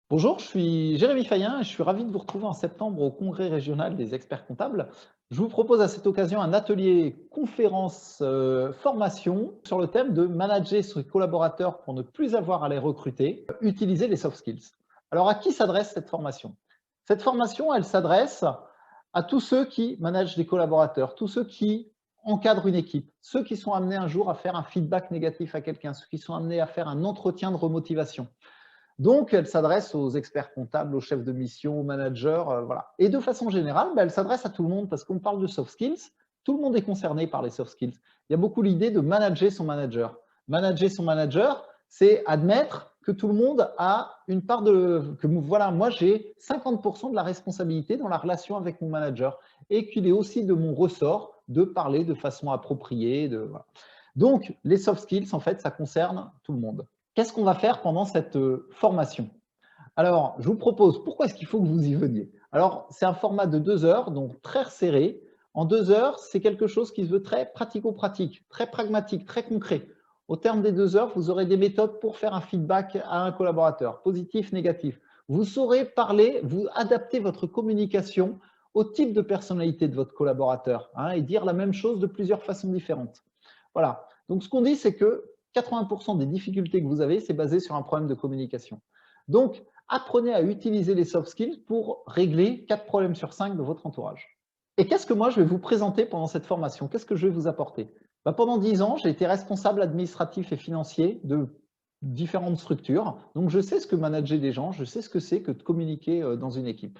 Bonjour, je suis Jérémy Fayen et je suis ravi de vous retrouver en septembre au Congrès régional des experts comptables. Je vous propose à cette occasion un atelier conférence formation sur le thème de manager ses collaborateurs pour ne plus avoir à les recruter, utiliser les soft skills. Alors à qui s'adresse cette formation? Cette formation, elle s'adresse à tous ceux qui managent des collaborateurs, tous ceux qui encadrent une équipe, ceux qui sont amenés un jour à faire un feedback négatif à quelqu'un, ceux qui sont amenés à faire un entretien de remotivation. Donc, elle s'adresse aux experts comptables, aux chefs de mission, aux managers, voilà. Et de façon générale, elle s'adresse à tout le monde parce qu'on parle de soft skills. Tout le monde est concerné par les soft skills. Il y a beaucoup l'idée de manager son manager. Manager son manager, c'est admettre que tout le monde a une part de… que voilà, moi j'ai 50% de la responsabilité dans la relation avec mon manager et qu'il est aussi de mon ressort de parler de façon appropriée. Voilà. Donc, les soft skills, en fait, ça concerne tout le monde. Qu'est-ce qu'on va faire pendant cette formation? Alors, je vous propose, pourquoi est-ce qu'il faut que vous y veniez? Alors, c'est un format de 2 heures, donc très resserré. En 2 heures, c'est quelque chose qui se veut très pratico-pratique, très pragmatique, très concret. Au terme des 2 heures, vous aurez des méthodes pour faire un feedback à un collaborateur, positif, négatif. Vous saurez parler, vous adapter votre communication au type de personnalité de votre collaborateur et dire la même chose de plusieurs façons différentes. Voilà. Donc, ce qu'on dit, c'est que 80% des difficultés que vous avez, c'est basé sur un problème de communication. Donc, apprenez à utiliser les soft skills pour régler 4 problèmes sur 5 de votre entourage. Et qu'est-ce que moi, je vais vous présenter pendant cette formation? Qu'est-ce que je vais vous apporter? Pendant 10 ans, j'ai été responsable administratif et financier de différentes structures. Donc, je sais ce que manager des gens, je sais ce que c'est que de communiquer dans une équipe.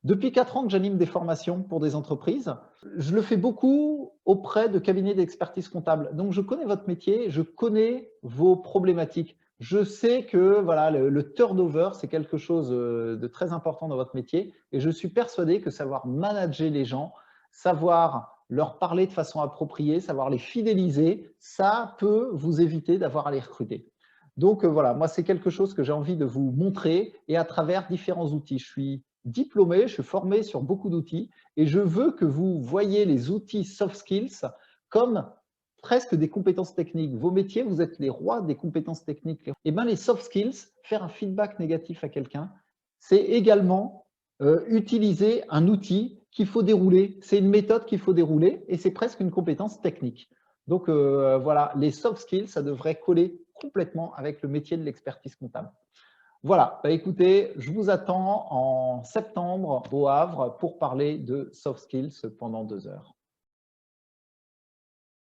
Depuis 4 ans que j'anime des formations pour des entreprises, je le fais beaucoup auprès de cabinets d'expertise comptable. Donc, je connais votre métier, je connais vos problématiques. Je sais que voilà, le turnover, c'est quelque chose de très important dans votre métier et je suis persuadé que savoir manager les gens, savoir leur parler de façon appropriée, savoir les fidéliser, ça peut vous éviter d'avoir à les recruter. Donc voilà, moi c'est quelque chose que j'ai envie de vous montrer et à travers différents outils. Je suis diplômé, je suis formé sur beaucoup d'outils et je veux que vous voyez les outils soft skills comme presque des compétences techniques. Vos métiers, vous êtes les rois des compétences techniques. Et bien les soft skills, faire un feedback négatif à quelqu'un, c'est également utiliser un outil qu'il faut dérouler. C'est une méthode qu'il faut dérouler et c'est presque une compétence technique. Donc voilà, les soft skills, ça devrait coller complètement avec le métier de l'expertise comptable. Voilà, écoutez, je vous attends en septembre au Havre pour parler de soft skills pendant 2 heures.